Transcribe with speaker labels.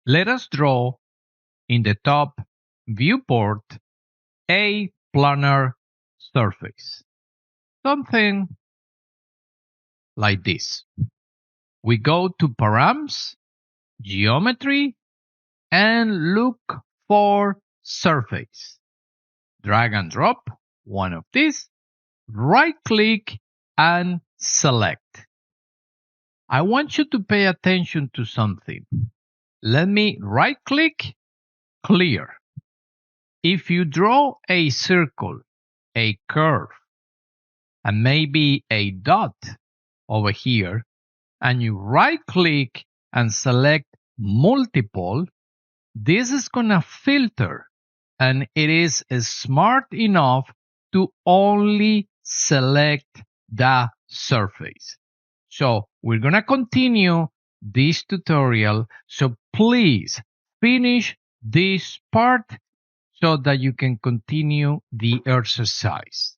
Speaker 1: Let us draw in the top viewport a planar surface. Something like this. We go to Param's geometry and look for surface. Drag and drop one of these, right click and select. I want you to pay attention to something. Let me right click, clear. If you draw a circle, a curve, and maybe a dot over here, and you right click and select multiple, this is gonna filter, and it is smart enough to only select the surface. So we're gonna continue this tutorial, so please finish this part so that you can continue the exercise.